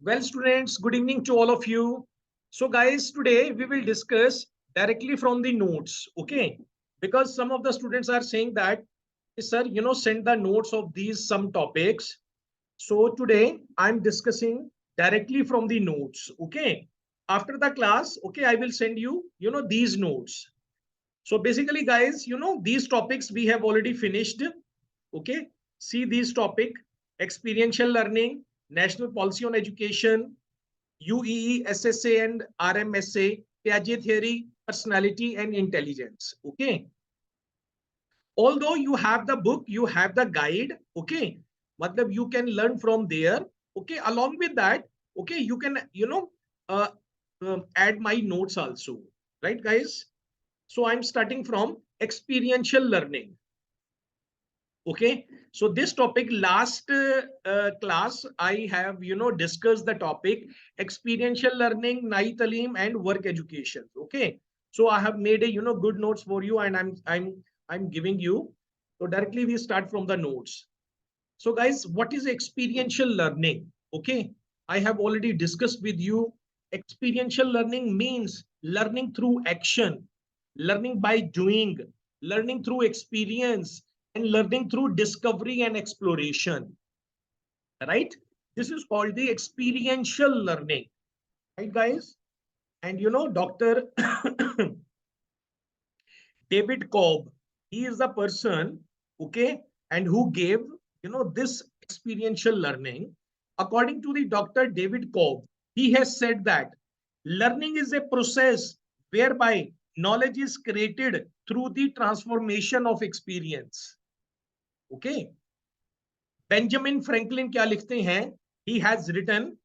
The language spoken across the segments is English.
Well, students, good evening to all of you. So, guys, today we will discuss directly from the notes, okay? Because some of the students are saying that, sir, send the notes of these some topics. So, today I'm discussing directly from the notes, okay? After the class, okay, I will send you, these notes. So, basically, guys, these topics we have already finished, okay? See these topic, experiential learning, national policy on education, UEE, SSA, and RMSA, Piaget theory, personality, and intelligence. Okay. Although you have the book, you have the guide. Okay. Matlab you can learn from there. Okay. Along with that, okay, you can, uh, add my notes also. Right, guys? So I'm starting from experiential learning. Okay, so this topic last class I have discussed the topic experiential learning, Talim, and work education. Okay, so I have made a good notes for you, and I'm giving you. So directly we start from the notes. So guys, what is experiential learning? Okay, I have already discussed with you. Experiential learning means learning through action, learning by doing, learning through experience, and learning through discovery and exploration. Right? This is called the experiential learning. Right, guys? And Dr. David Cobb, he is the person, okay, and who gave, this experiential learning. According to the Dr. David Cobb, he has said that learning is a process whereby knowledge is created through the transformation of experience. Okay. Benjamin Franklin क्या लिखते हैं? He has written,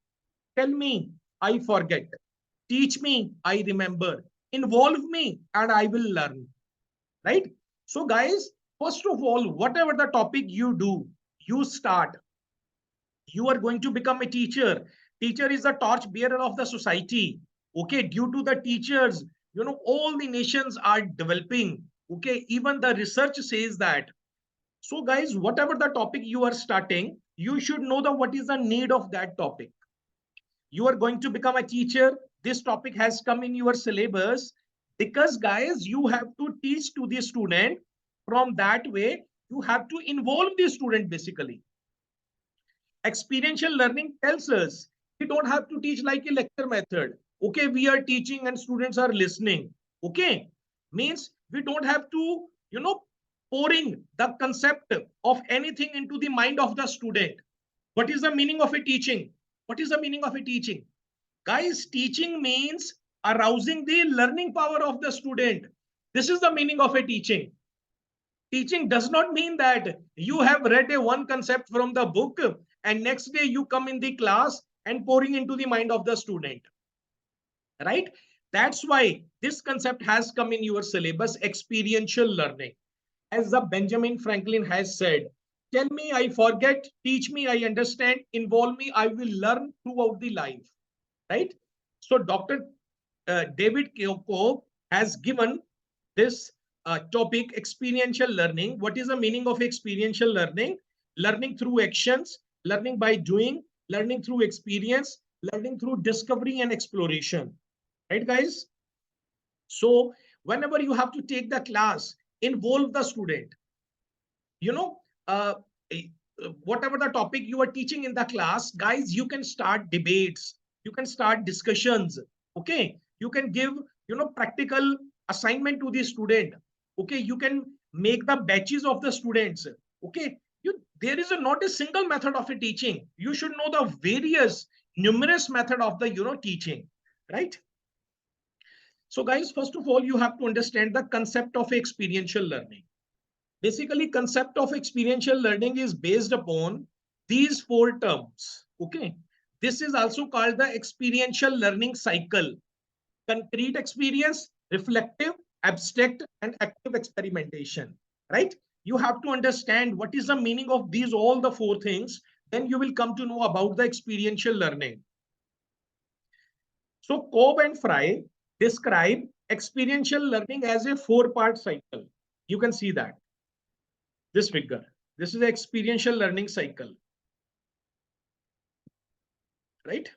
tell me, I forget. Teach me, I remember. Involve me, and I will learn. Right? So, guys, first of all, whatever the topic you do, you start. You are going to become a teacher. Teacher is the torch bearer of the society. Okay, due to the teachers, all the nations are developing. Okay, even the research says that. So, guys, whatever the topic you are starting, you should know the what is the need of that topic. You are going to become a teacher. This topic has come in your syllabus because, guys, you have to teach to the student. From that way, you have to involve the student basically. Experiential learning tells us we don't have to teach like a lecture method. Okay, we are teaching and students are listening. Okay, means we don't have to, pouring the concept of anything into the mind of the student. What is the meaning of a teaching? What is the meaning of a teaching? Guys, teaching means arousing the learning power of the student. This is the meaning of a teaching. Teaching does not mean that you have read a one concept from the book and next day you come in the class and pouring into the mind of the student. Right? That's why this concept has come in your syllabus, experiential learning. As the Benjamin Franklin has said, tell me, I forget, teach me, I understand, involve me, I will learn throughout the life. Right? So Dr. David Cobb has given this topic, experiential learning. What is the meaning of experiential learning? Learning through actions, learning by doing, learning through experience, learning through discovery and exploration. Right, guys? So whenever you have to take the class, involve the student. You know, uh, whatever the topic you are teaching in the class, guys, you can start debates, you can start discussions. Okay, you can give practical assignment to the student. Okay, you can make the batches of the students. Okay, there is not a single method of a teaching. You should know the various numerous method of the teaching. Right? So guys, first of all, you have to understand the concept of experiential learning. Basically, concept of experiential learning is based upon these four terms. Okay, this is also called the experiential learning cycle: concrete experience, reflective, abstract, and active experimentation. Right? You have to understand what is the meaning of these all the four things, then you will come to know about the experiential learning. So Cobb and Fry describe experiential learning as a four-part cycle. You can see that this figure. This is the experiential learning cycle, right?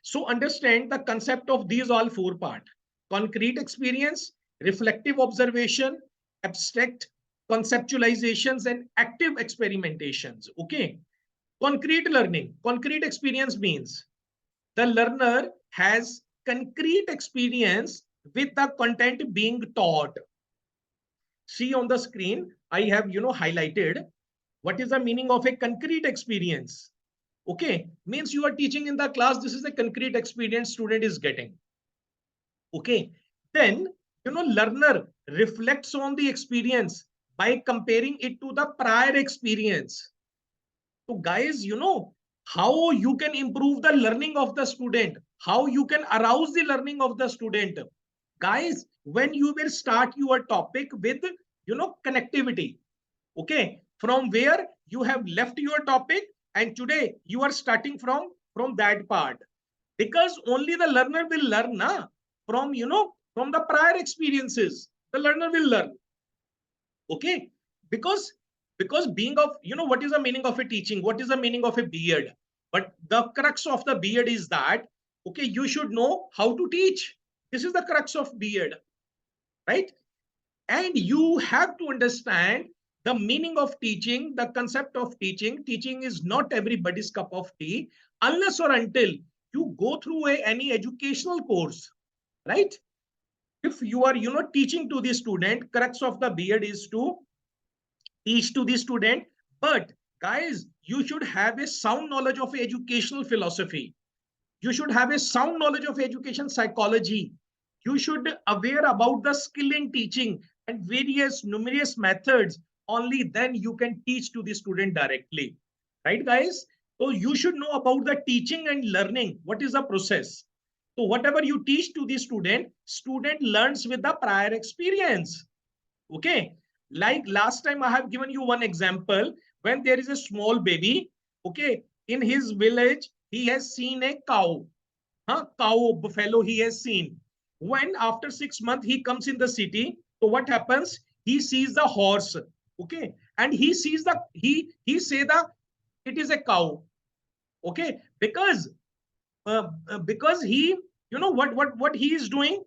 So understand the concept of these all four parts: concrete experience, reflective observation, abstract conceptualizations, and active experimentations. Okay. Concrete learning, concrete experience means the learner has concrete experience with the content being taught. See on the screen, I have highlighted what is the meaning of a concrete experience. Okay, means you are teaching in the class. This is a concrete experience student is getting. Okay, then learner reflects on the experience by comparing it to the prior experience. So guys, how you can improve the learning of the student, how you can arouse the learning of the student. Guys, when you will start your topic with connectivity. Okay, from where you have left your topic and today you are starting from that part, because only the learner will learn from from the prior experiences. The learner will learn. Okay, because being of what is the meaning of a teaching, what is the meaning of a B.Ed, but the crux of the B.Ed is that okay, you should know how to teach. This is the crux of B.Ed, right? And you have to understand the meaning of teaching, the concept of teaching. Teaching is not everybody's cup of tea unless or until you go through any educational course, right? If you are teaching to the student, crux of the B.Ed is to teach to the student. But guys, you should have a sound knowledge of educational philosophy. You should have a sound knowledge of education psychology. You should aware about the skill in teaching and various numerous methods. Only then you can teach to the student directly, right guys? So you should know about the teaching and learning. What is the process? So whatever you teach to the student learns with the prior experience. Okay, like last time I have given you one example. When there is a small baby, okay, in his village he has seen a cow. Cow, buffalo he has seen. When after 6 months he comes in the city, so what happens? He sees the horse, okay, and he sees he say that it is a cow, okay, because he, what he is doing,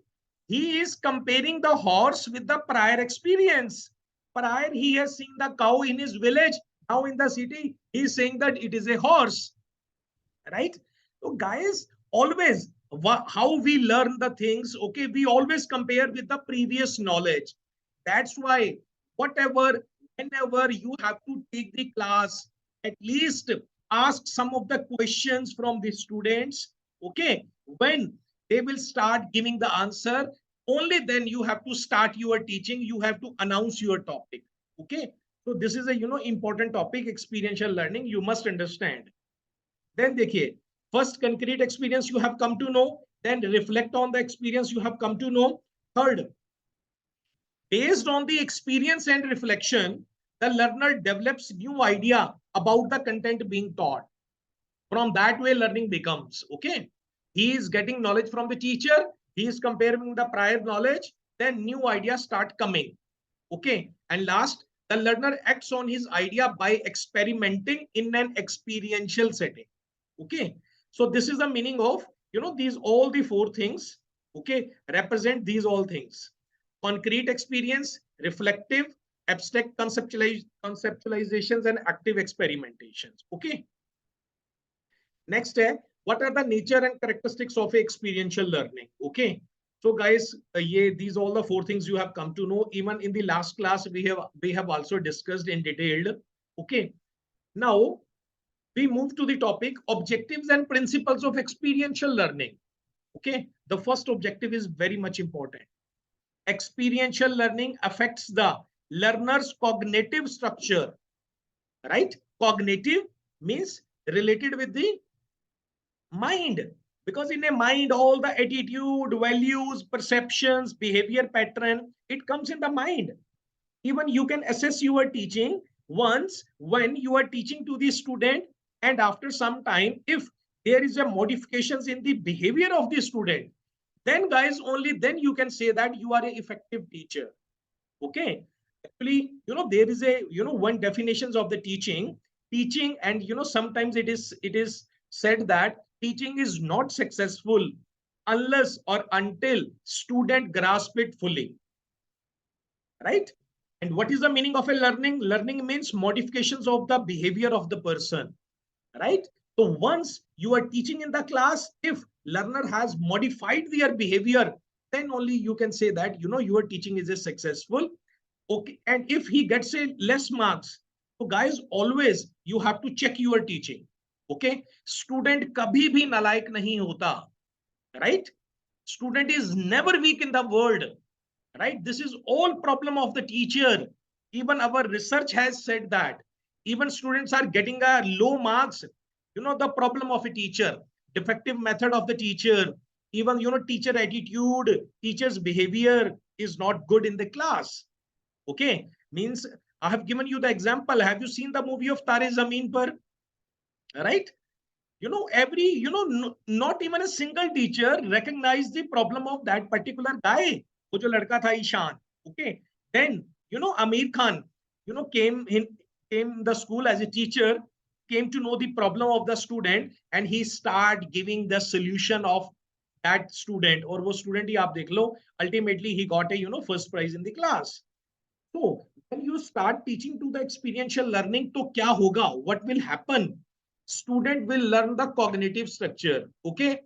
he is comparing the horse with the prior experience. Prior he has seen the cow in his village. Now in the city he is saying that it is a horse, right? So guys, always how we learn the things, okay, we always compare with the previous knowledge. That's why whatever, whenever you have to take the class, at least ask some of the questions from the students. Okay, when they will start giving the answer, only then you have to start your teaching, you have to announce your topic. Okay, so this is a important topic, experiential learning, you must understand. Then देखिए, first concrete experience you have come to know, then reflect on the experience you have come to know. Third, based on the experience and reflection, the learner develops new idea about the content being taught. From that way learning becomes, okay, he is getting knowledge from the teacher, he is comparing the prior knowledge, then new ideas start coming. Okay, and last, the learner acts on his idea by experimenting in an experiential setting. Okay, so this is the meaning of these all the four things, okay, represent these all things: concrete experience, reflective, abstract conceptualizations, and active experimentations. Okay, next, what are the nature and characteristics of experiential learning? Okay, so guys, these all the four things you have come to know. Even in the last class we have also discussed in detail. Okay, now we move to the topic objectives and principles of experiential learning. Okay, the first objective is very much important. Experiential learning affects the learner's cognitive structure, right? Cognitive means related with the mind, because in a mind all the attitude, values, perceptions, behavior pattern, it comes in the mind. Even you can assess your teaching once when you are teaching to the student, and after some time if there is a modifications in the behavior of the student, then guys only then you can say that you are an effective teacher. Okay, actually there is a one definitions of the teaching. And sometimes it is said that teaching is not successful unless or until student grasp it fully, right? And what is the meaning of a learning? Learning means modifications of the behavior of the person, right? So once you are teaching in the class, if learner has modified their behavior, then only you can say that, your teaching is a successful. Okay. And if he gets a less marks, so guys, always you have to check your teaching. Okay. Student kabhi bhi nalaik nahi hota, right? Student is never weak in the world, right? This is all problem of the teacher. Even our research has said that even students are getting a low marks. The problem of a teacher, defective method of the teacher, even teacher attitude, teacher's behavior is not good in the class. Okay, means I have given you the example. Have you seen the movie of Tare Zameen Par? Right? Every not even a single teacher recognized the problem of that particular guy, wo jo ladka tha Ishan. Okay, then Amir Khan came in the school as a teacher, came to know the problem of the student, and he start giving the solution of that student, or wo student hi aap dekh lo, ultimately he got a first prize in the class. So when you start teaching to the experiential learning, to kya hoga, what will happen? Student will learn the cognitive structure. Okay,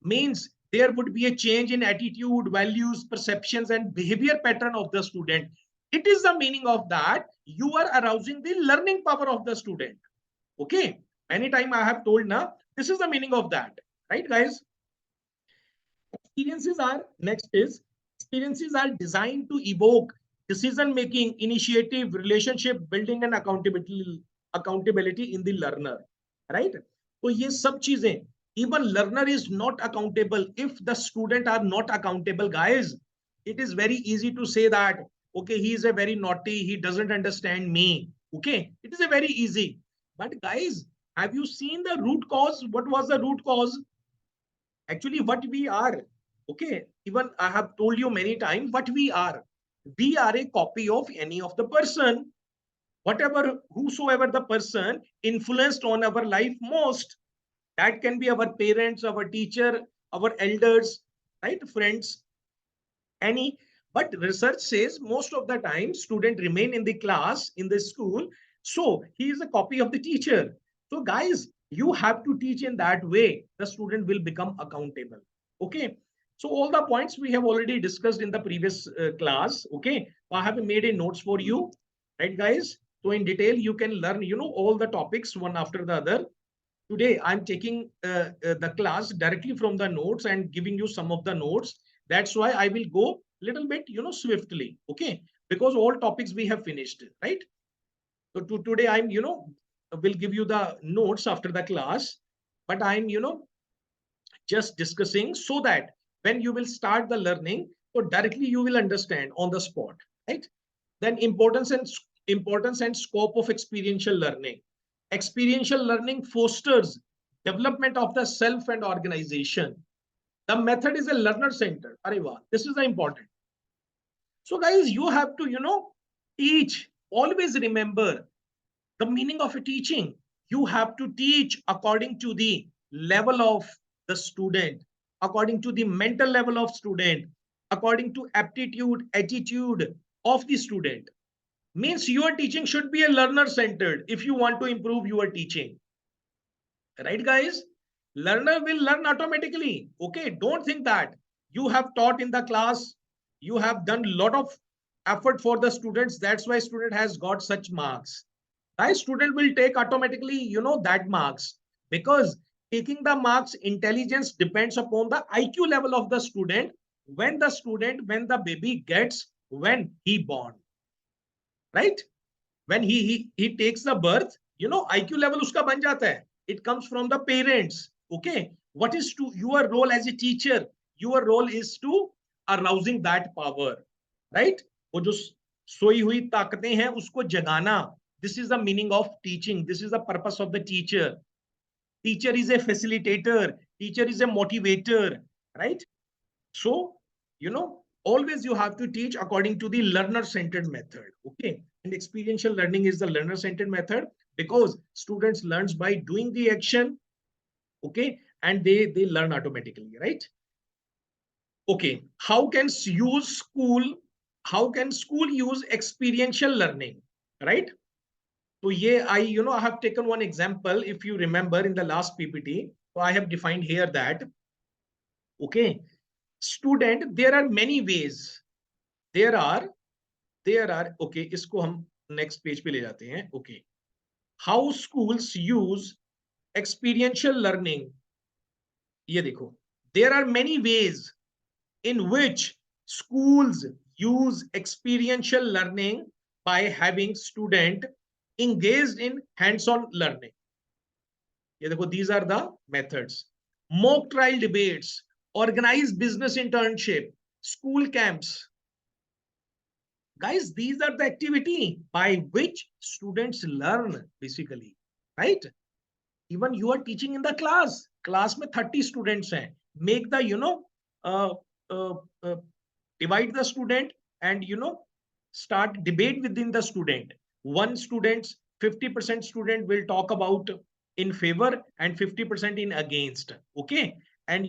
means there would be a change in attitude, values, perceptions, and behavior pattern of the student. It is the meaning of that you are arousing the learning power of the student. Okay, many time I have told now, this is the meaning of that, right guys? Experiences are designed to evoke decision making, initiative, relationship building, and accountability in the learner, right? So ये सब चीजें, even learner is not accountable if the student are not accountable, guys. It is very easy to say that, okay, he is a very naughty, he doesn't understand me. Okay, it is a very easy. But guys, have you seen the root cause? What was the root cause? Actually what we are, okay, even I have told you many times what we are. We are a copy of any of the person, whatever, whosoever the person influenced on our life most. That can be our parents, our teacher, our elders, right, friends, any. But research says most of the time student remain in the class, in the school, so he is a copy of the teacher. So guys, you have to teach in that way, the student will become accountable. Okay, so all the points we have already discussed in the previous class. Okay, I have made a notes for you, right guys? So in detail you can learn all the topics one after the other. Today I'm taking the class directly from the notes and giving you some of the notes. That's why I will go little bit swiftly. Okay, because all topics we have finished, right? So today I'm will give you the notes after the class, but I'm just discussing so that when you will start the learning, so directly you will understand on the spot, right? Then importance and scope of experiential learning. Experiential learning fosters development of the self and organization. The method is a learner centered. This is the important. So guys, you have to teach. Always remember the meaning of a teaching. You have to teach according to the level of the student, according to the mental level of student, according to aptitude, attitude of the student. Means your teaching should be a learner centered if you want to improve your teaching, right guys? Learner will learn automatically. Okay, don't think that you have taught in the class, you have done a lot of effort for the students, that's why student has got such marks. Guys, student will take automatically that marks, because taking the marks, intelligence depends upon the IQ level of the student, when the baby gets, when he born, right? When he takes the birth, IQ level uska ban jata hai. It comes from the parents. Okay, what is to your role as a teacher? Your role is to arousing that power, right? वो जो सोई हुई ताकतें हैं उसको जगाना. This is the meaning of teaching. This is the purpose of the teacher. Teacher is a facilitator, teacher is a motivator, right? So, always you have to teach according to the learner-centered method. Okay. And experiential learning is the learner-centered method because students learns by doing the action. Okay. and they learn automatically, right? Okay, how can school use experiential learning, right? So yeah, I have taken one example. If you remember in the last PPT, so I have defined here that, okay, student, there are many ways. There are, okay, इसको हम next page पे ले जाते हैं. Okay, how schools use experiential learning. ये देखो, there are many ways in which schools use experiential learning by having student engaged in hands-on learning. ये देखो, these are the methods. Mock trial debates, organized business internship, school camps. Guys, these are the activity by which students learn basically, right? Even you are teaching in the class में 30 students हैं. Make the, uh, uh, uh, divide the student and, start debate within the student. One student's 50% student will talk about in favor and 50% in against. Okay. And,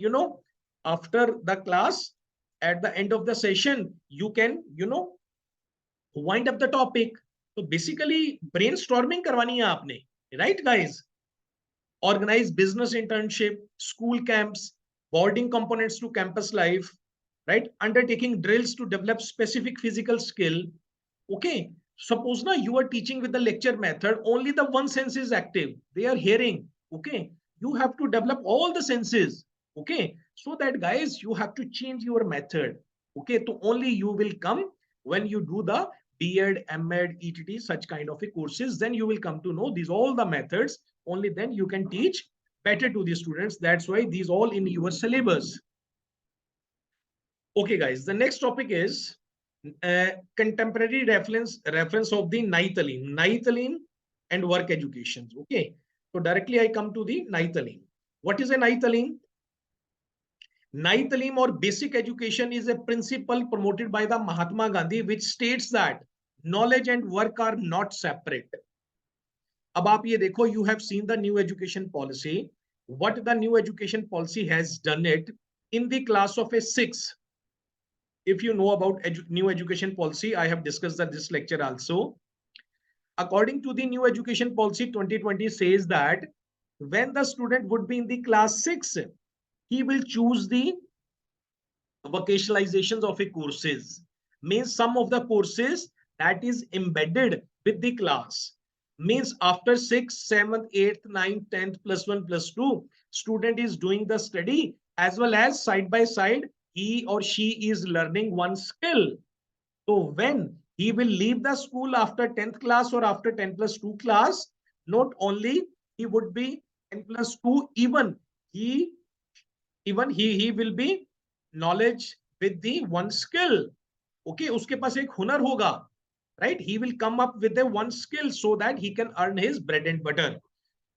after the class, at the end of the session, you can, wind up the topic. So basically brainstorming करवानी है आपने, right guys? Organize business internship, school camps, boarding components to campus life, right? Undertaking drills to develop specific physical skill. Okay, suppose now you are teaching with the lecture method, only the one sense is active. They are hearing. Okay, you have to develop all the senses. Okay, so that guys, you have to change your method. Okay, so only you will come when you do the B.Ed, M.Ed, ETT, such kind of a courses, then you will come to know these all the methods. Only then you can teach better to the students. That's why these all in your syllabus. Okay, guys, the next topic is contemporary reference of the Talim and work education. Okay, so directly I come to the Talim. What is a Talim? Talim or basic education is a principle promoted by the Mahatma Gandhi, which states that knowledge and work are not separate. अब आप ये देखो, you have seen the new education policy. What the new education policy has done it in the class of a 6. If you know about new education policy, I have discussed that this lecture also. According to the new education policy 2020 says that when the student would be in the class 6, he will choose the vocationalizations of a courses. Means some of the courses that is embedded with the class. Means after 6th, 7th, 8th, 9th, 10th, +1, +2, student is doing the study as well as side by side he or she is learning one skill. So when he will leave the school after 10th class or after 10+2 class, not only he would be 10+2, even he will be knowledge with the one skill. Okay, उसके पास एक हुनर होगा, right? He will come up with the one skill so that he can earn his bread and butter.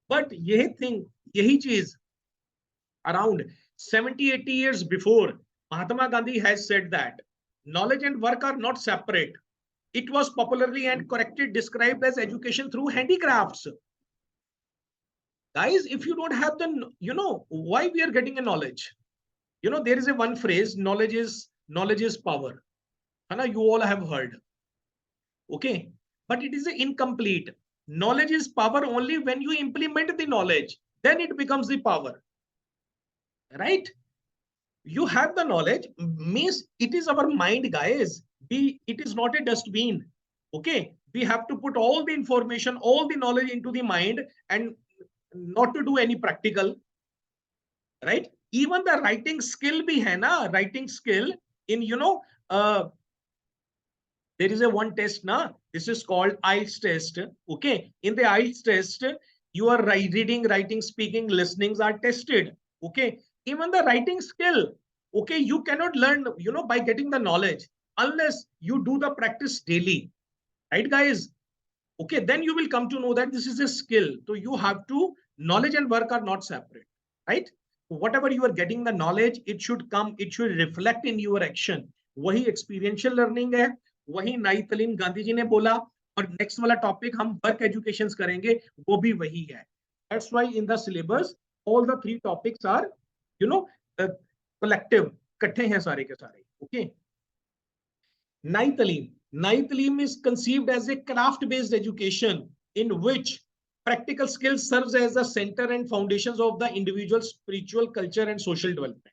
But यही चीज around 70-80 years before, Mahatma Gandhi has said that knowledge and work are not separate. It was popularly and correctly described as education through handicrafts. Guys, if you don't have the, why we are getting a knowledge? There is a one phrase, knowledge is power. You all have heard. Okay, but it is incomplete. Knowledge is power only when you implement the knowledge. Then it becomes the power. Right? You have the knowledge, means it is our mind, guys. It is not a dustbin. Okay, we have to put all the information, all the knowledge into the mind and not to do any practical. Right? Even the writing skill bhi hai na, writing skill in, there is a one test na, this is called IELTS test. Okay, in the IELTS test, your reading, writing, speaking, listenings are tested. Okay, even the writing skill, okay, you cannot learn, by getting the knowledge unless you do the practice daily, right guys? Okay, then you will come to know that this is a skill. So you have to, knowledge and work are not separate, right? Whatever you are getting the knowledge, it should reflect in your action. वही experiential learning है, वही नई तालीम गांधी जी ने बोला, और next वाला topic हम वर्क एजुकेशन करेंगे, वो भी वही है. That's why in the syllabus all the three topics are, you know, collective, इकट्ठे हैं सारे के सारे. Okay. Talim is conceived as a craft-based education in which practical skills serves as the center and foundations of the individual's spiritual, culture, and social development.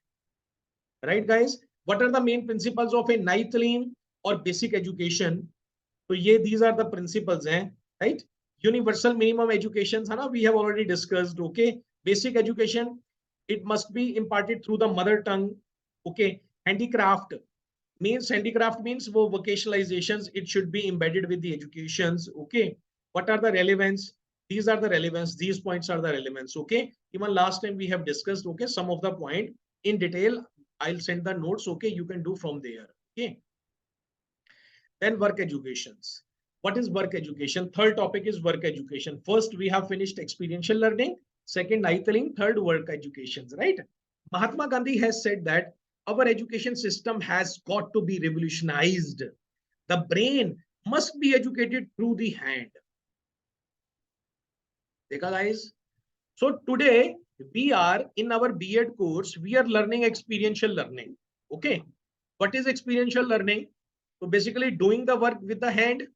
Right, guys? What are the main principles of a Talim or basic education? So, these are the principles, right? Universal minimum education, we have already discussed. Okay, basic education, it must be imparted through the mother tongue. Okay, handicraft means vocationalizations, it should be embedded with the educations. Okay, what are the relevance? These are the relevance, these points are the relevance. Okay, even last time we have discussed, okay, some of the point in detail. I'll send the notes. Okay, you can do from there. Okay, then work educations. What is work education? Third topic is work education. First, we have finished experiential learning. Second, Talim. Third, work educations, right? Mahatma Gandhi has said that our education system has got to be revolutionized. The brain must be educated through the hand. Dekha, guys? So today we are in our B.Ed course, we are learning experiential learning. Okay. What is experiential learning? So basically doing the work with the hand,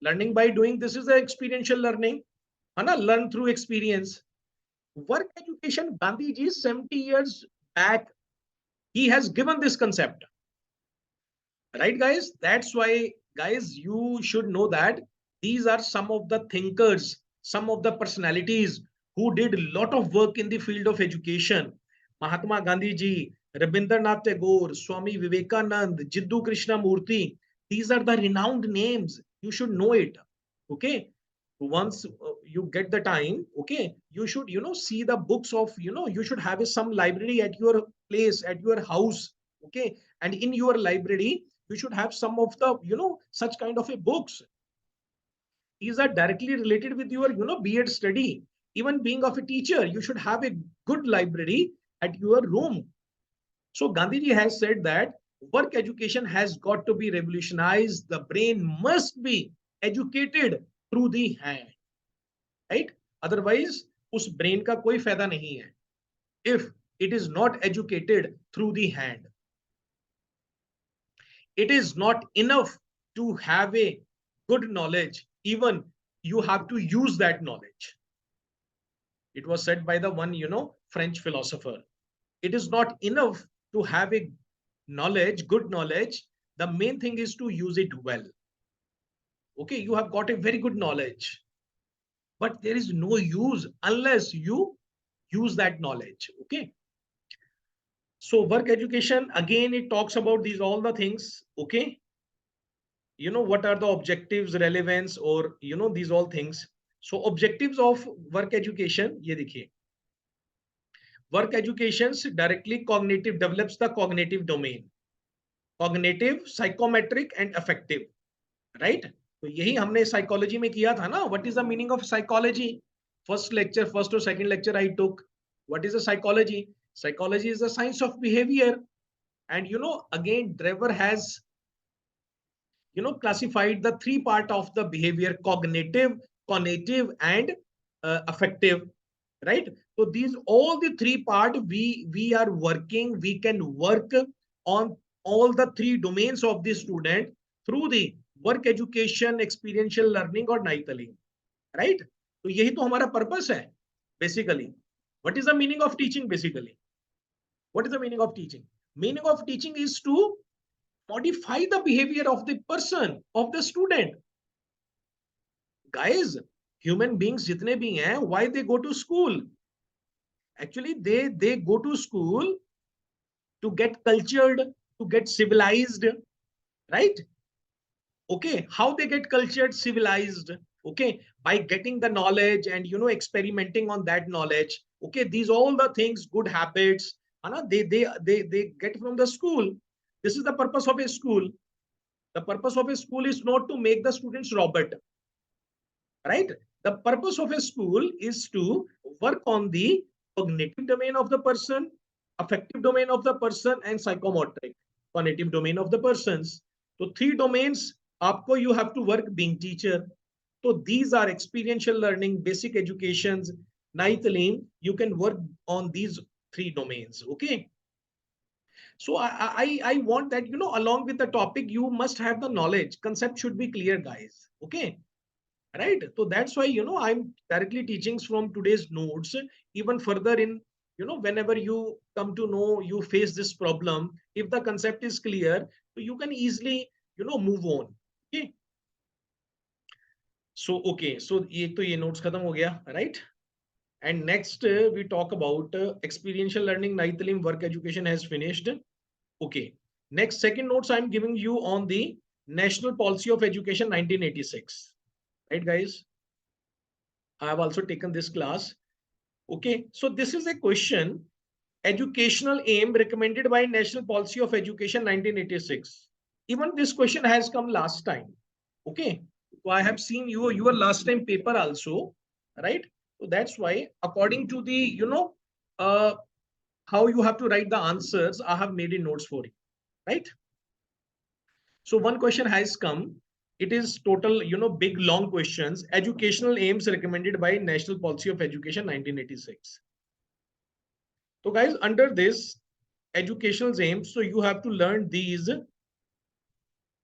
learning by doing. This is the experiential learning. Learn through experience. Work education, Gandhi ji 70 years back, he has given this concept. Right, guys? That's why, guys, you should know that these are some of the thinkers, some of the personalities who did a lot of work in the field of education. Mahatma Gandhi ji, Rabindranath Tagore, Swami Vivekanand, Jiddu Krishnamurti. These are the renowned names. You should know it. Okay. Once you get the time, okay, you should, see the books of, you should have some library at your place, at your house. Okay. And in your library, you should have some of the, such kind of a books. These are directly related with your, B.Ed study. Even being of a teacher, you should have a good library at your room. So Gandhiji has said that work education has got to be revolutionized. The brain must be educated through the hand, right? Otherwise, उस brain का कोई फायदा नहीं है if it is not educated through the hand. It is not enough to have a good knowledge, even you have to use that knowledge. It was said by the one, French philosopher. It is not enough to have a knowledge, good knowledge. The main thing is to use it well. Okay, you have got a very good knowledge, but there is no use unless you use that knowledge. Okay. So work education, again, it talks about these all the things. Okay. What are the objectives, relevance, or, these all things. So objectives of work education, ye dekhiye. Work education directly cognitive, develops the cognitive domain. Cognitive, psychometric, and affective. Right? तो यही हमने psychology में किया था ना. What is the meaning of psychology? First or second lecture I took. What is the psychology? Psychology is the science of behavior. And again, Drever has classified the three part of the behavior: cognitive, cognitive, and affective. Right? So these all the three part we are working. We can work on all the three domains of the student through the work education, experiential learning, or Talim. Right? तो यही तो हमारा purpose है basically. What is the meaning of teaching basically? What is the meaning of teaching? Meaning of teaching is to modify the behavior of the person, of the student. Guys, human beings jitne bhi hain, why they go to school? Actually, they go to school to get cultured, to get civilized, right? Okay, how they get cultured, civilized? Okay, by getting the knowledge and experimenting on that knowledge. Okay, these all the things, good habits, they get from the school. This is the purpose of a school. The purpose of a school is not to make the students robot, right? The purpose of a school is to work on the cognitive domain of the person, affective domain of the person, and psychomotoric, cognitive domain of the persons. So three domains, you have to work being teacher. So these are experiential learning, basic educations, Talim, you can work on these three domains. Okay. So I want that, along with the topic, you must have the knowledge. Concept should be clear, guys. Okay. Right. So that's why, I'm directly teaching from today's notes, even further in, whenever you come to know, you face this problem, if the concept is clear, so you can easily, move on. Okay. So, okay. So, एक तो ये notes खत्म हो गया, right? And next, we talk about experiential learning. Naitalim work education has finished. Okay. Next, second notes I'm giving you on the National Policy of Education 1986. Right, guys? I have also taken this class. Okay. So this is a question. Educational aim recommended by National Policy of Education 1986. Even this question has come last time. Okay. So I have seen your last time paper also, right? So that's why, according to the, uh, how you have to write the answers, I have made in notes for you, right? So one question has come. It is total, big long questions. Educational aims recommended by National Policy of Education 1986. So guys, under this educational aims, so you have to learn these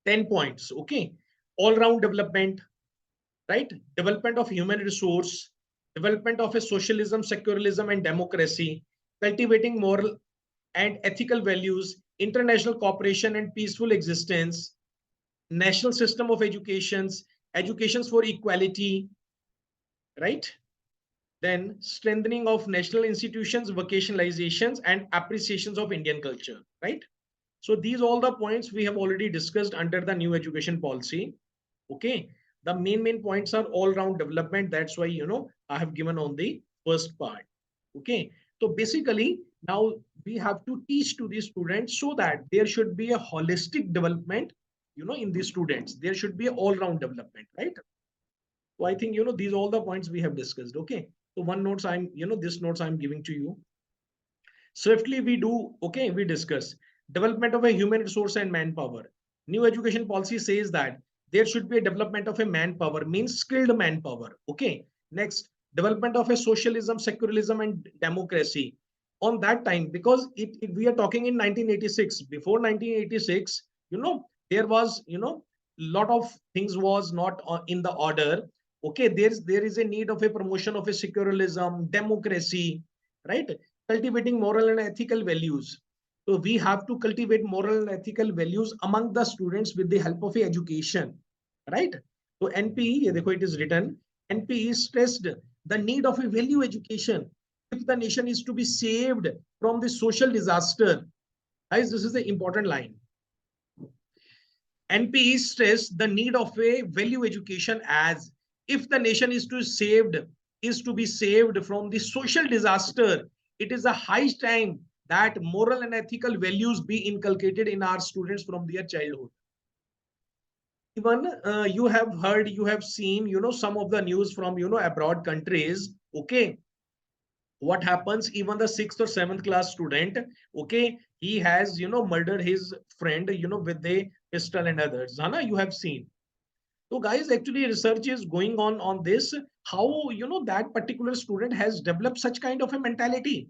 10 points. Okay. All round development, right? Development of human resource, development of a socialism, secularism, and democracy, cultivating moral and ethical values, international cooperation and peaceful existence, national system of educations, educations for equality, right? Then strengthening of national institutions, vocationalizations, and appreciations of Indian culture, right? So these all the points we have already discussed under the new education policy. Okay. The main points are all round development. That's why, I have given on the first part. Okay. So basically, now we have to teach to the students so that there should be a holistic development, in the students. There should be all round development, right? So I think, these all the points we have discussed. Okay. So one notes this notes I'm giving to you. Swiftly we do, okay, we discuss development of a human resource and manpower. New education policy says that there should be a development of a manpower, means skilled manpower. Okay. Next, development of a socialism, secularism, and democracy. On that time, because we are talking in 1986. Before 1986, there was, lot of things was not in the order. Okay, there is a need of a promotion of a secularism, democracy, right? Cultivating moral and ethical values. So we have to cultivate moral and ethical values among the students with the help of education, right? So NPE, it is written, NPE stressed the need of a value education if the nation is to be saved from the social disaster. Guys, this is the important line. NPE stressed the need of a value education as if the nation is to be saved from the social disaster, it is a high time that moral and ethical values be inculcated in our students from their childhood. Even you have heard, you have seen, some of the news from, abroad countries. Okay. What happens, even the 6th or 7th class student, okay, he has, murdered his friend, with a pistol and others. Hana, you have seen. So guys, actually research is going on this, how, that particular student has developed such kind of a mentality.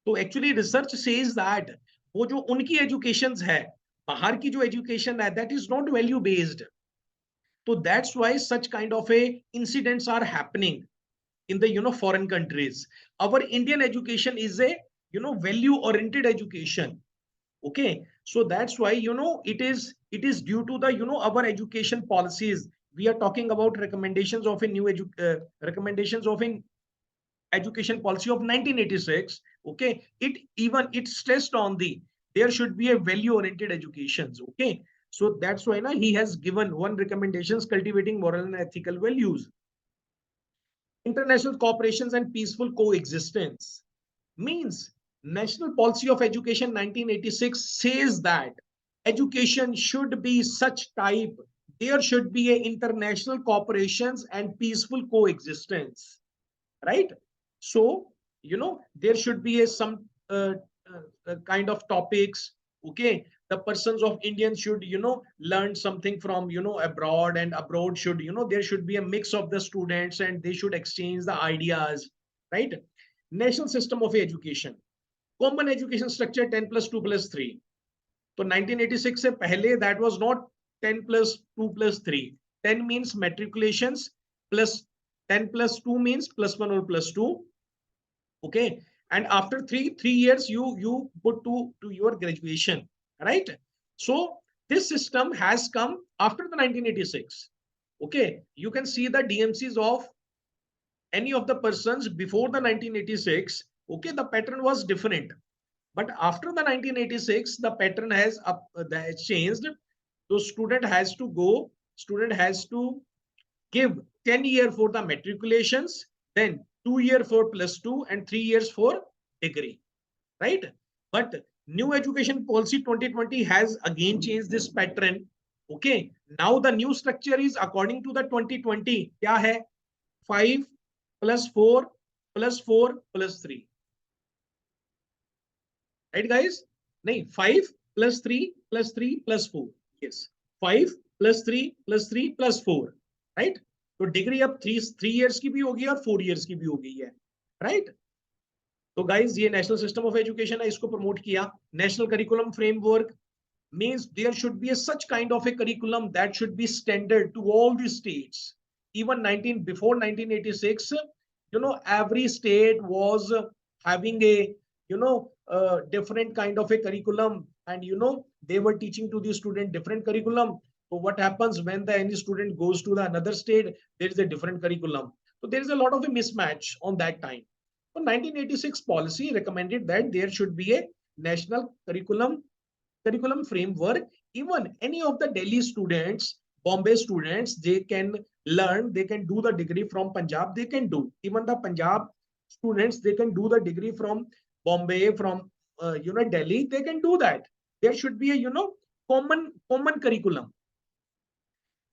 So actually research says that वो जो उनकी educations है, बाहर की जो education है, that is not value based. So that's why such kind of a incidents are happening in the foreign countries. Our Indian education is a value oriented education. Okay, so that's why it is due to the our education policies. We are talking about recommendations of a recommendations of an education policy of 1986. Okay, it stressed on the there should be a value oriented educations. Okay, so that's why now he has given one recommendations, cultivating moral and ethical values, international cooperations and peaceful coexistence. Means National Policy of Education 1986 says that education should be such type, there should be a international cooperations and peaceful coexistence, right? So there should be a some kind of topics. Okay, the persons of Indians should learn something from abroad, and abroad should there should be a mix of the students and they should exchange the ideas. right? National system of education, common education structure 10 plus 2 plus 3. तो 1986 से पहले that was not 10 plus 2 plus 3. 10 means matriculations plus 10 plus 2 means plus 1 or plus 2. Okay, and after 3 years you put to your graduation, right? So this system has come after the 1986. Okay, you can see the DMCs of any of the persons before the 1986. Okay, the pattern was different, but after the 1986 the pattern has changed. So student has to give 10 year for the matriculations, then 2 year for plus 2 and 3 years for degree, right? But new education policy 2020 has again changed this pattern. Okay, now the new structure is according to the 2020. क्या है? 5 plus 4 plus 4 plus 3, right guys? नहीं, 5 plus 3 plus 3 plus 4. Yes, 5 plus 3 plus 3 plus 4, right? तो degree अब 3 years की भी होगी और 4 years की भी हो गई है, right? तो गाइज ये नेशनल सिस्टम ऑफ एजुकेशन है, इसको प्रमोट किया. National curriculum framework means there should be a such kind of a curriculum that should be standard to all the states. Even before 1986, every state was having a different kind of a curriculum, and they were teaching to the student different curriculum. So what happens when any student goes to the another state, there is a different curriculum. So there is a lot of a mismatch on that time. So 1986 policy recommended that there should be a national curriculum framework. Even any of the Delhi students, Bombay students, they can learn, they can do the degree from Punjab, they can do. Even the Punjab students, they can do the degree from Bombay, from Delhi, they can do that. There should be a common curriculum.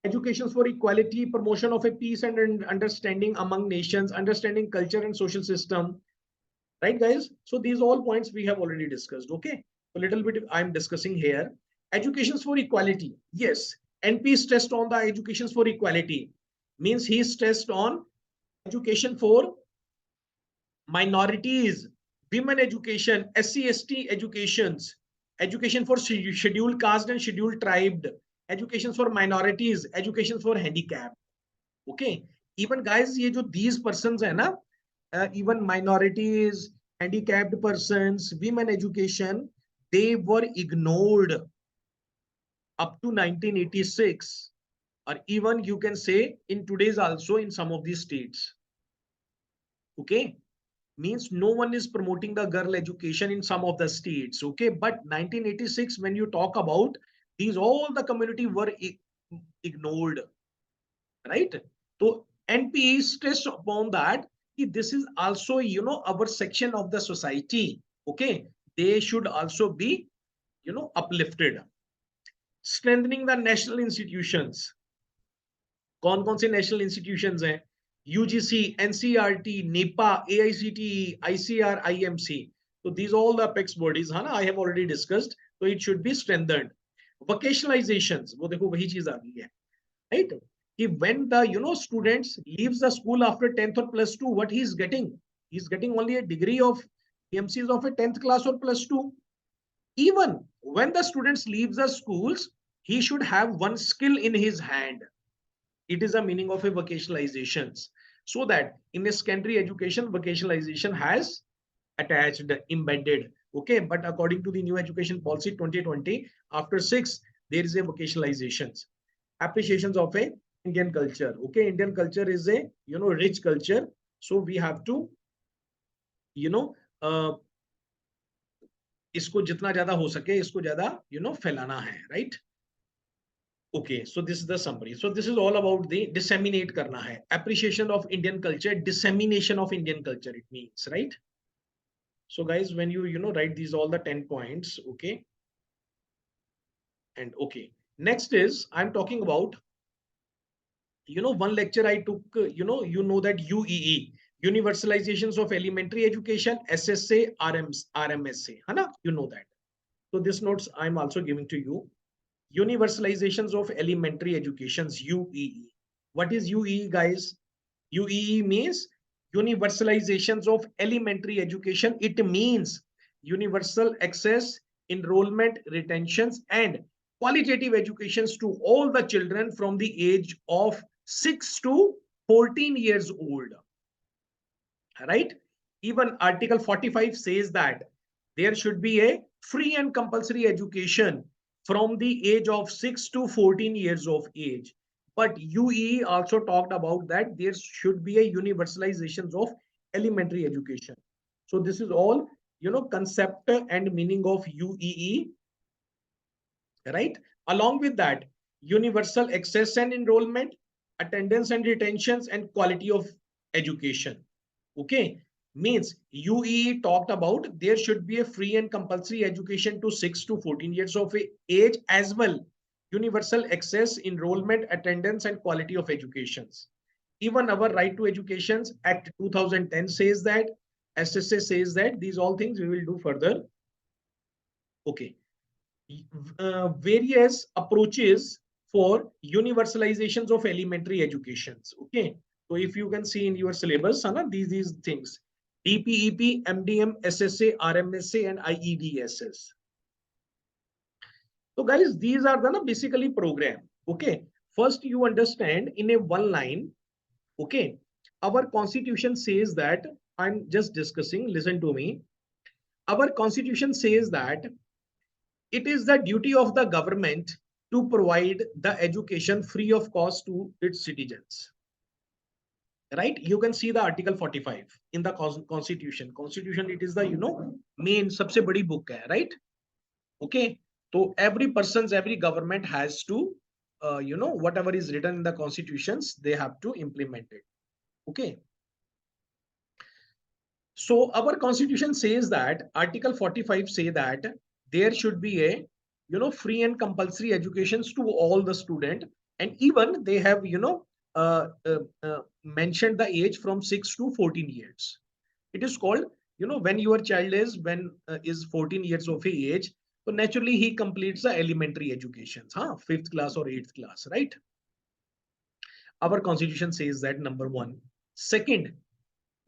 Education for equality, promotion of a peace and understanding among nations, understanding culture and social system. Right, guys? So these all points we have already discussed. Okay, a little bit I'm discussing here. Education for equality. Yes, NP stressed on the education for equality. Means he stressed on education for minorities, women education, SC/ST educations, education for scheduled caste and scheduled tribe, education for minorities, education for handicapped. Okay, even guys, ये जो these persons है ना, even minorities, handicapped persons, women education, they were ignored up to 1986, or even you can say in today's also in some of these states. Okay, means no one is promoting the girl education in some of the states. Okay, but 1986, when you talk about these, all the community were ignored, right? So NPE stressed upon that this is also our section of the society. Okay, they should also be uplifted. Strengthening the national institutions. कौन कौन से national institutions हैं? UGC, NCERT, NEPA, AICTE, ICR, IMC. So these all the apex bodies, है ना? I have already discussed. So it should be strengthened. Vocationalizations, वो देखो वही चीज आ गई है, right? When the students leaves the school after 10th or plus 2, what he's getting only a degree of PMCs of a 10th class or plus 2. Even when the students leaves the schools, he should have one skill in his hand. It is a meaning of a vocationalizations. So that in a secondary education, vocationalization has attached, embedded. Okay, but according to the new education policy 2020, after 6, there is a vocationalizations. Appreciations of a Indian culture. Okay, Indian culture is a rich culture, so we have to इसको जितना ज्यादा हो सके इसको ज्यादा फैलाना है, right? Okay, so this is the summary. So this is all about the disseminate करना है. Appreciation of Indian culture, dissemination of Indian culture, it means, right? So guys, when you write these all the 10 points, okay, and okay, next is I'm talking about one lecture I took, that UEE, universalizations of elementary education, SSA, RMSA, है ना? You know that. So this notes I'm also giving to you. Universalizations of elementary educations, UEE. What is UEE, guys? UEE means universalizations of elementary education. It means universal access, enrollment, retentions, and qualitative educations to all the children from the age of 6 to 14 years old. Right? Even Article 45 says that there should be a free and compulsory education from the age of 6 to 14 years of age. But UEE also talked about that there should be a universalization of elementary education. So this is all, concept and meaning of UEE, right? Along with that, universal access and enrollment, attendance and retentions, and quality of education. Okay, means UEE talked about there should be a free and compulsory education to 6 to 14 years of age as well. Universal access, enrollment, attendance, and quality of educations. Even our Right to Education Act 2010 says that, SSA says that, these all things we will do further. Okay. Various approaches for universalizations of elementary educations. Okay, so if you can see in your syllabus, these things: DPEP, MDM, SSA, RMSA, and IEDSS. So guys, these are the basically program. Okay, first you understand in a one line. Okay, our constitution says that, I'm just discussing, listen to me. Our constitution says that it is the duty of the government to provide the education free of cost to its citizens. Right? You can see the Article 45 in the Constitution. Constitution, it is the, main, सबसे बड़ी book है, right? Okay. So every government has to, whatever is written in the constitutions, they have to implement it. Okay. So our constitution says that Article 45 say that there should be a, free and compulsory educations to all the student, and even they have, mentioned the age from 6 to 14 years. It is called, when your child is 14 years of age, so naturally he completes the elementary education, 5th class or 8th class, right? Our constitution says that, number one. Second,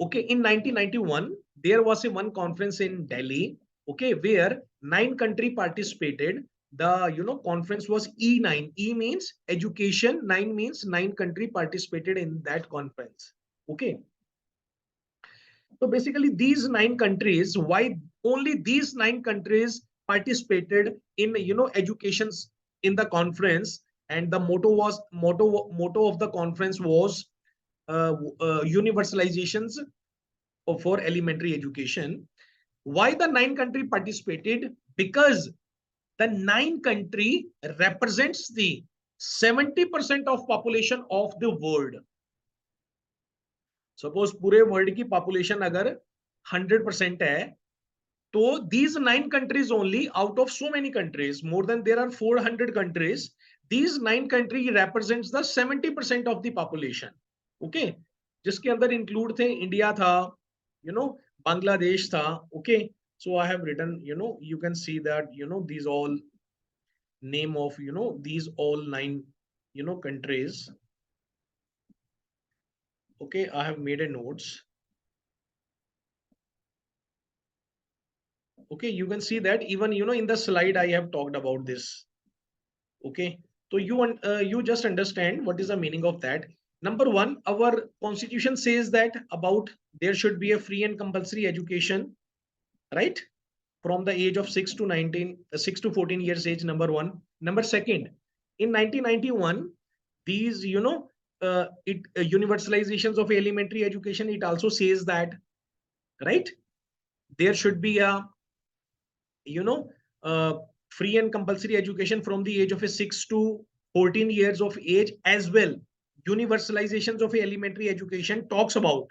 okay, in 1991 there was a one conference in Delhi, okay, where 9 country participated. The, conference was E9. E means education, 9 means 9 country participated in that conference. Okay, so basically these 9 countries, why only these 9 countries participated in, educations in the conference, and the motto of the conference was universalizations for elementary education. Why the 9 country participated? Because the 9 country represents the 70% of population of the world. Suppose पूरे world की population अगर 100% है, तो these 9 countries only, out of so many countries, more than there are 400 countries, these 9 countries represents the 70% of the population. Okay, जिसके अंदर include थे India था, बांग्लादेश था. Okay, so I have written, you can see that, these all name of, these all 9, countries. Okay, I have made a notes. Okay, you can see that even, in the slide I have talked about this. Okay, so you just understand what is the meaning of that. Number one, our constitution says that about there should be a free and compulsory education, right, from the age of 6 to 14 years age. Number one. Number second, in 1991 these, universalizations of elementary education, it also says that, right, there should be a, free and compulsory education from the age of a 6 to 14 years of age as well. Universalizations of elementary education talks about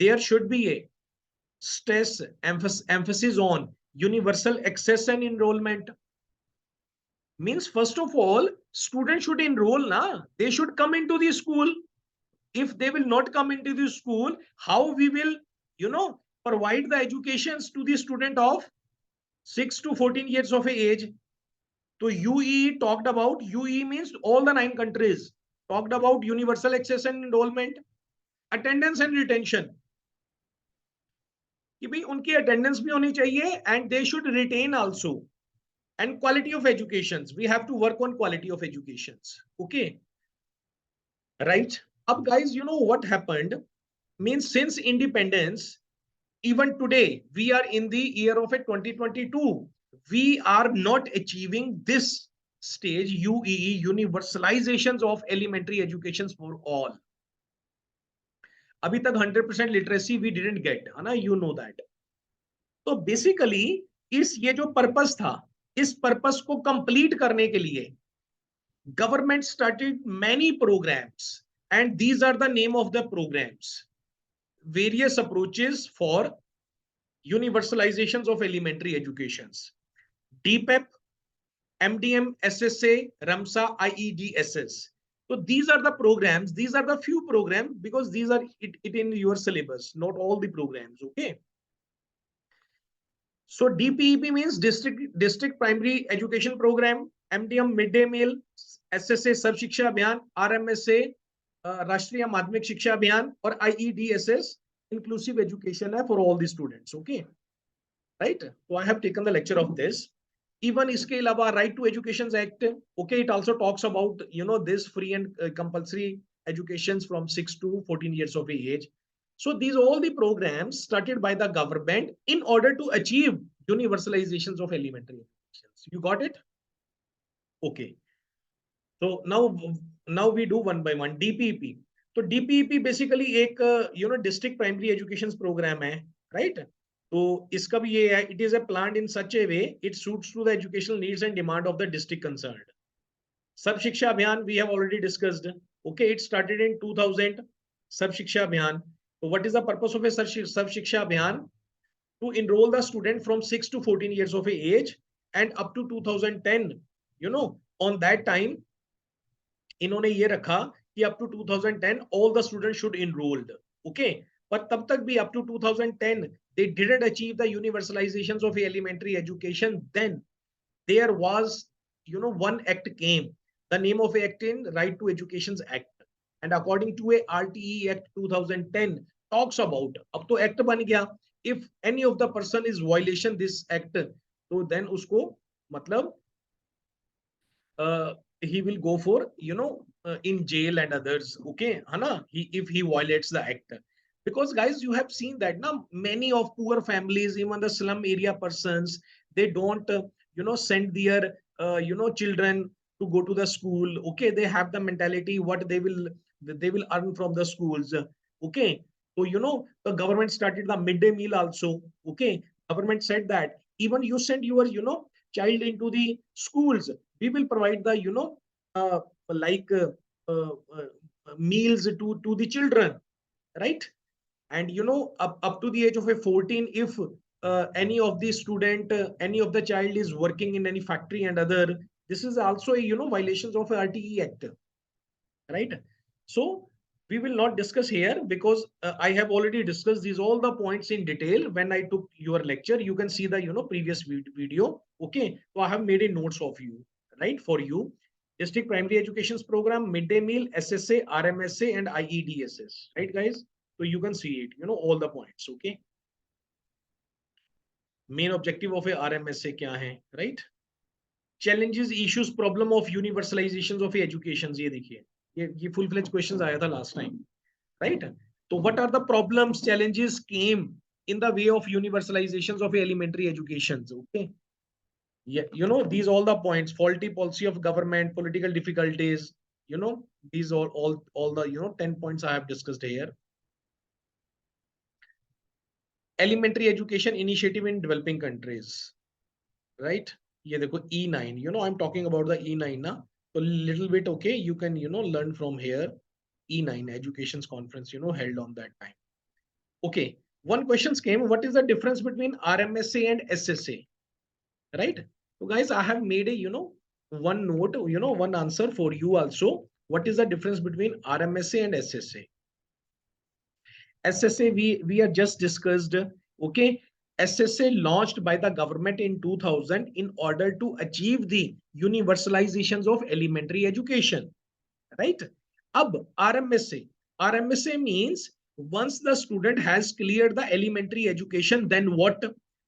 there should be a stress emphasis on universal access and enrollment. Means first of all, students should enroll, they should come into the school. If they will not come into the school, how we will, provide the educations to the student of 6 to 14 years of age? So UEE talked about, UEE means all the 9 countries talked about universal access and enrollment, attendance and retention. कि भाई उनकी attendance भी होनी चाहिए and they should retain also, and quality of education, we have to work on quality of education. Okay, right. अब guys, you know what happened, means since independence, even today we are in the year of a 2022, we are not achieving this stage, UEE, universalizations of elementary education for all. अभी तक 100% literacy we didn't get, है ना, you know that. तो basically इस ये जो purpose था, इस पर्पस को कंप्लीट करने के लिए government started many programmes, and these are the name of the programmes. Various approaches for universalizations of elementary educations: DPEP, MDM, SSA, RAMSA, IEDSS. So these are the programs, these are the few programs, because these are it in your syllabus, not all the programs. Okay, so DPEP means district primary education program, MDM midday meal, SSA सर्व शिक्षा अभियान, RMSA राष्ट्रीय माध्यमिक शिक्षा अभियान, और IEDSS inclusive education है for all the students. Okay, right. So I have taken the lecture of this. Even इसके अलावा right to education act, okay, it also talks about, you know, this free and compulsory educations from 6 to 14 years of age. So these all the programs started by the government in order to achieve universalizations of elementary education. You got it? Okay. So now we do one by one. DPEP. तो DPEP basically एक you know district primary education program है, right. तो इसका भी ये है, it is a plan in such a way it suits to the educational needs and demand of the district concerned. Sarva Shiksha Abhiyan we have already discussed. Okay, it started in 2000. Sarva Shiksha Abhiyan, तो what is the purpose of a Sarva Shiksha Abhiyan? To enroll the student from 6 to 14 years of age, and up to 2010, you know, on that time इन्होंने ये रखा कि up to 2010 all the students should enrolled. Okay, but तब तक भी up to 2010 they didn't achieve the universalizations of elementary education. Then there was, you know, one act came, the name of act in Right to Education Act, and according to a RTE Act 2010 talks about, अब तो act बन गया, if any of the person is violation this act, तो then उसको मतलब he will go for, you know, in jail and others. Okay, Hana, if he violates the act. Because guys, you have seen that now many of poor families, even the slum area persons, they don't you know, send their you know, children to go to the school. Okay, they have the mentality what they will earn from the schools. Okay, so you know, the government started the midday meal also. Okay, government said that even you send your, you know, child into the schools, we will provide the, you know, like meals to the children, right. And you know, up to the age of a 14, if any of the student, any of the child is working in any factory and other, this is also a, you know, violations of RTE Act, right. So we will not discuss here, because I have already discussed these all the points in detail when I took your lecture. You can see the, you know, previous video. Okay, so I have made a notes of you, right, for you. District primary education program, midday meal, SSA, RMSA, and IEDSS, right guys. So you can see it, you know, all the points. Okay, main objective of a RMSA क्या है, right. Challenges, issues, problem of universalizations of education, ये देखिए, ये full fledged questions आया था last time, right. So what are the problems, challenges came in the way of universalizations of elementary education? Okay, yeah, you know, these all the points: faulty policy of government, political difficulties, you know, these are all the, you know, 10 points I have discussed here. Elementary education initiative in developing countries, right. ये देखो E9, you know, I'm talking about the E9 ना, so little bit, okay, you can, you know, learn from here. E9 education's conference, you know, held on that time. Okay, one questions came, what is the difference between RMSA and SSA, right. So guys, I have made a, you know, one note, you know, one answer for you also. What is the difference between RMSA and SSA? SSA we are just discussed. Okay, SSA launched by the government in 2000 in order to achieve the universalizations of elementary education, right. Ab RMSA means once the student has cleared the elementary education, then what?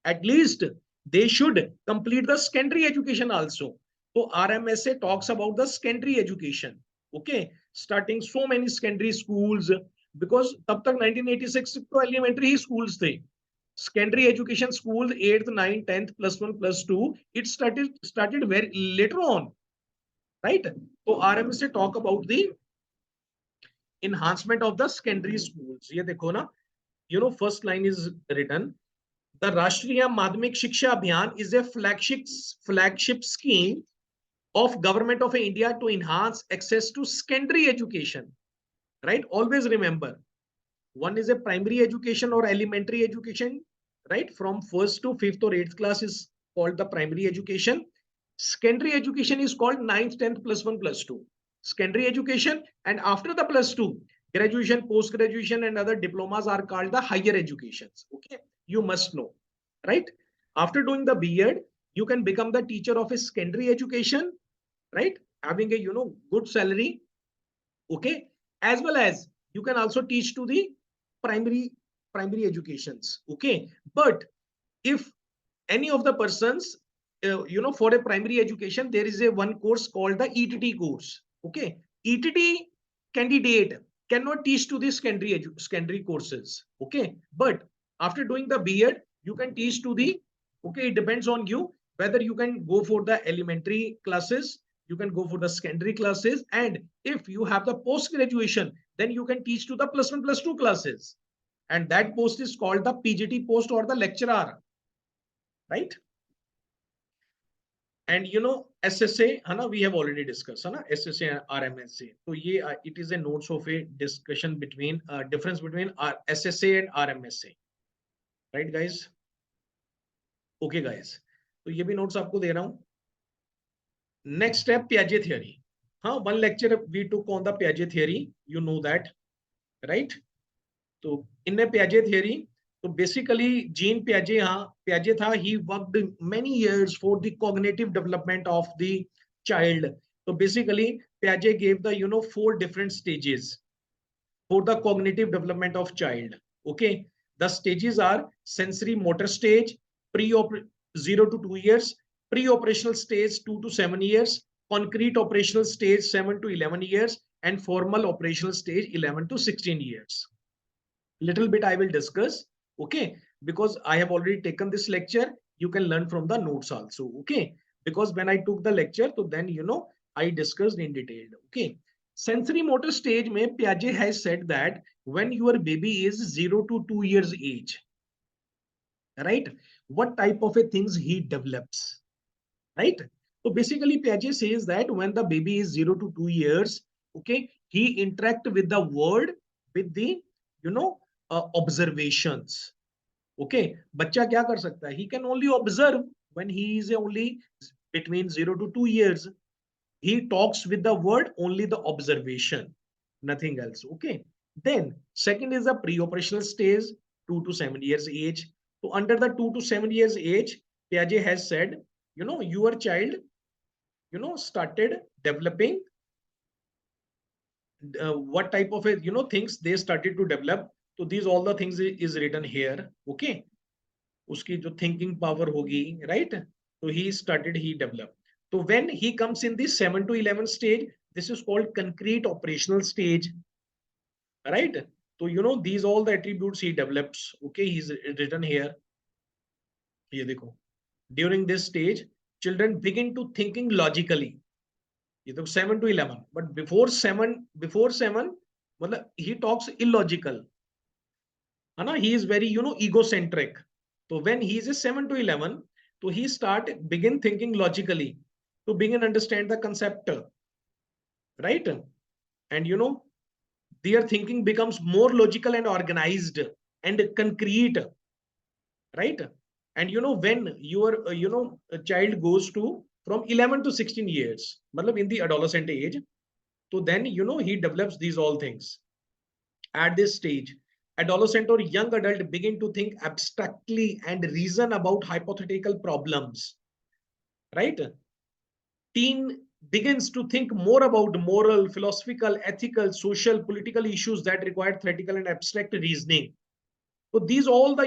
At least they should complete the secondary education also. So RMSA talks about the secondary education. Okay, starting so many secondary schools, because तब तक 1986 तो elementary ही schools थे. Secondary education schools 8th, 9th, 10th, +1, +2. It started very later on, right? So RMSA talk about the enhancement of the secondary schools. ये देखो ना, first line is written. The Rashtriya Madhyamik Shiksha Abhiyan is a flagship scheme of Government of India to enhance access to secondary education. Right? Always remember, one is a primary education or elementary education, right? From first to fifth or eighth class is called the primary education. Secondary education is called 9th, 10th, +1, +2. Secondary education, and after the +2, graduation, post graduation, and other diplomas are called the higher educations. Okay, you must know, right? After doing the B.Ed, you can become the teacher of a secondary education, right? Having a good salary, okay, as well as you can also teach to the primary educations, okay. But if any of the persons, for a primary education, there is a one course called the ETT course, okay. ETT candidate cannot teach to the secondary courses, okay. But after doing the B.Ed, you can teach to the, okay, it depends on you whether you can go for the elementary classes, you can go for the secondary classes, and if you have the post graduation, then you can teach to the +1, +2 classes, and that post is called the PGT post or the lecturer, right? And SSA, Hana, we have already discussed, Hana, SSA and RMSA. So it is a notes of a discussion between difference between SSA and RMSA, right, guys? Okay, guys. तो ये भी notes आपको दे रहा हूं. Next step, Piaget theory. One lecture we took on the Piaget theory. You know that, right? So in the Piaget theory, so basically Jean Piaget tha, he worked many years for the cognitive development of the child. So basically Piaget gave the 4 different stages for the cognitive development of child. Okay, the stages are sensory motor stage, 0 to 2 years, pre-operational stage 2 to 7 years, concrete operational stage 7 to 11 years, and formal operational stage 11 to 16 years. Little bit I will discuss, okay, because I have already taken this lecture. You can learn from the notes also, okay, because when I took the lecture, so then I discussed in detail, okay. Sensory motor stage mein Piaget has said that when your baby is 0 to 2 years age, right, what type of a things he develops, right? So basically Piaget says that when the baby is 0 to 2 years, okay, he interact with the world with the observations, okay. बच्चा क्या कर सकता है? He can only observe when he is only between 0 to 2 years. He talks with the word only the observation, nothing else, okay. Then second is the pre-operational stage, 2 to 7 years age. So under the 2 to 7 years age, Piaget has said, your child started developing what type of things they started to develop. So these all the things is written here, okay. Uski jo thinking power hogi, right? So he developed. So when he comes in the 7 to 11 stage, this is called concrete operational stage, right? So these all the attributes he develops, okay. He's written here. Ye dekho. During this stage, children begin to thinking logically. 7 to 11, but before 7, he talks illogical. He is very egocentric. So when he is a 7 to 11, so he begin thinking logically, to begin understand the concept, right? And their thinking becomes more logical and organized and concrete, right? And when your a child goes to from 11 to 16 years, in the adolescent age, so then he develops these all things. At this stage, adolescent or young adult begin to think abstractly and reason about hypothetical problems, right? Teen begins to think more about moral, philosophical, ethical, social, political issues that require theoretical and abstract reasoning. So these all the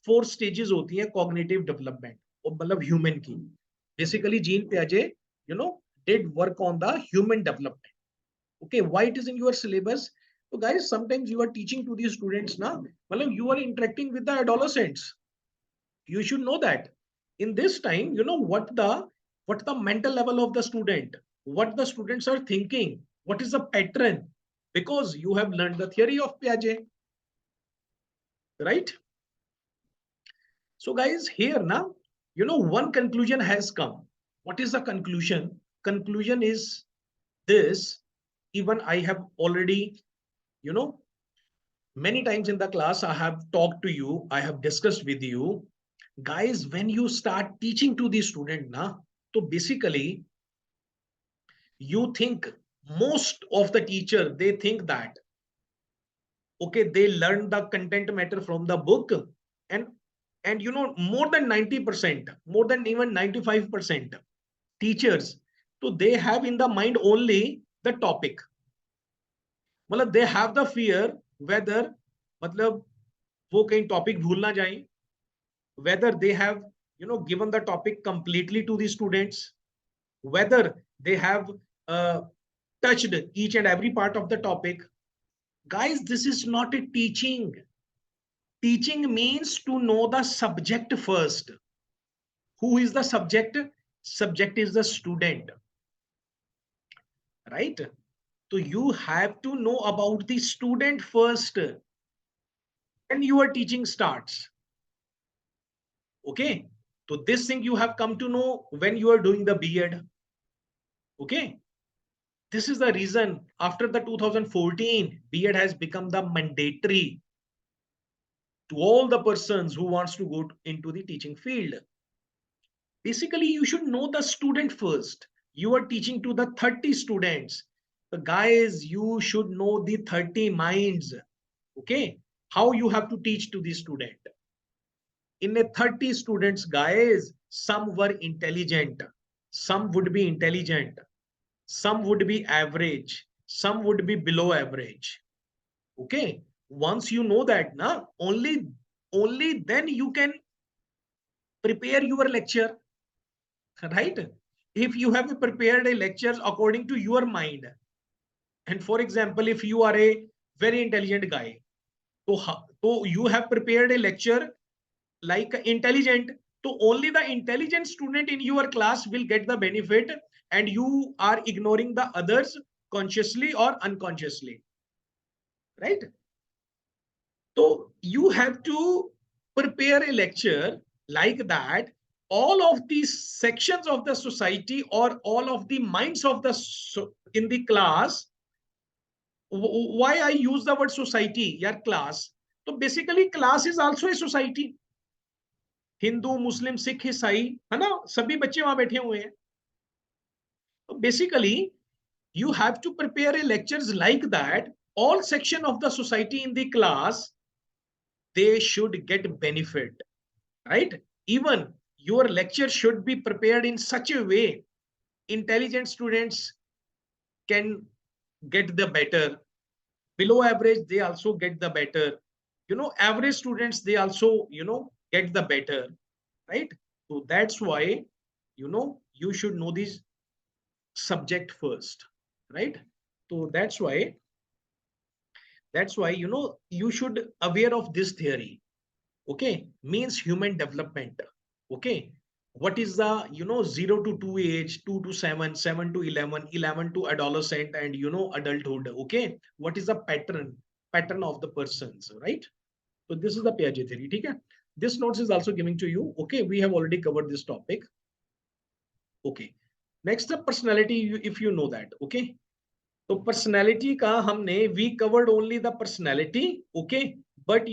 four stages होती हैं cognitive development, मतलब human की. Basically, Jean Piaget, did work on the human development. Okay, why it is in your syllabus? So guys, sometimes you are teaching to these students now, मतलब you are interacting with the adolescents. You should know that in this time, what the mental level of the student, what the students are thinking, what is the pattern, because you have learned the theory of Piaget, right? So guys, here now, one conclusion has come. What is the conclusion? Conclusion is this. Even I have already, you know many times in the class I have talked to you, I have discussed with you guys, when you start teaching to the student na, so basically you think, most of the teacher, they think that okay, they learn the content matter from the book, and more than 90%, more than even 95% teachers, so they have in the mind only the topic. मतलब they have the fear whether, मतलब वो कहीं topic भूल ना जाए, whether they have given the topic completely to the students, whether they have uh, touched each and every part of the topic. Guys, this is not a teaching. Teaching means to know the subject first. Who is the subject? Subject is the student, right? So you have to know about the student first, when your teaching starts. Okay, so this thing you have come to know when you are doing the B.Ed. Okay, this is the reason after the 2014 B.Ed has become the mandatory to all the persons who wants to go into the teaching field. Basically, you should know the student first. You are teaching to the 30 students. The guys, you should know the 30 minds. Okay, how you have to teach to the student. In a 30 students, guys, some were intelligent, some would be intelligent, some would be average, some would be below average. Okay, once you know that, na, only then you can prepare your lecture, right? If you have prepared a lecture according to your mind, and for example, if you are a very intelligent guy, so you have prepared a lecture like intelligent, so only the intelligent student in your class will get the benefit, and you are ignoring the others consciously or unconsciously, right? So you have to prepare a lecture like that. All of these sections of the society or all of the minds of the in the class. Why I use the word society? Yeah, class. So basically, class is also a society. Hindu, मुस्लिम, सिख, ईसाई, है ना, सभी बच्चे वहां बैठे हुए हैं. So basically, you have to prepare a lectures like that. All section of the society in the class, they should get benefit, right? Even your lecture should be prepared in such a way intelligent students can get the better, below average they also get the better, average students they also get the better, right? So that's why you should know this subject first, right? So that's why you should aware of this theory. Okay, means human development. Okay, what is the 0 to 2 age, 2 to 7, 7 to 11, 11 to adolescent, and adulthood. Okay, what is the pattern of the persons, right? So this is the Piaget theory. Okay, this notes is also giving to you. Okay, we have already covered this topic. Okay, next the personality, if you know that. Okay, तो personality का हमने we covered only the personality. Okay, but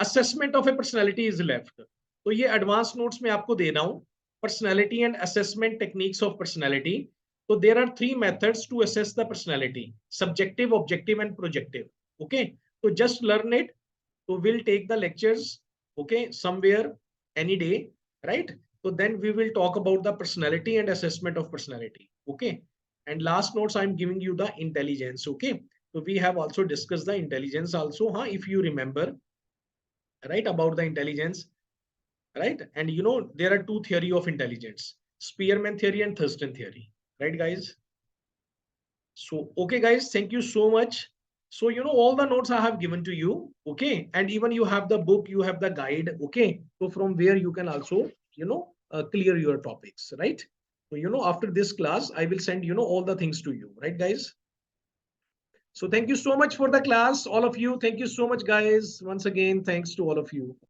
assessment of a personality is left. तो ये advance notes में आपको दे रहा हूं, personality and assessment techniques of personality. तो there are 3 methods to assess the personality: subjective, objective and projective. Okay, तो just learn it. तो will take the lectures okay somewhere any day, right? So then we will talk about the personality and assessment of personality. Okay. And last notes, I'm giving you the intelligence. Okay. So we have also discussed the intelligence also, huh? If you remember, right, about the intelligence, right? And you know, there are two theory of intelligence, Spearman theory and Thurston theory, right, guys? So, okay, guys, thank you so much. So, you know, all the notes I have given to you, okay? And even you have the book, you have the guide, okay? So from where you can also, you know, clear your topics, right? So, you know, after this class, I will send, you know, all the things to you, right, guys? So thank you so much for the class, all of you. Thank you so much, guys. Once again, thanks to all of you.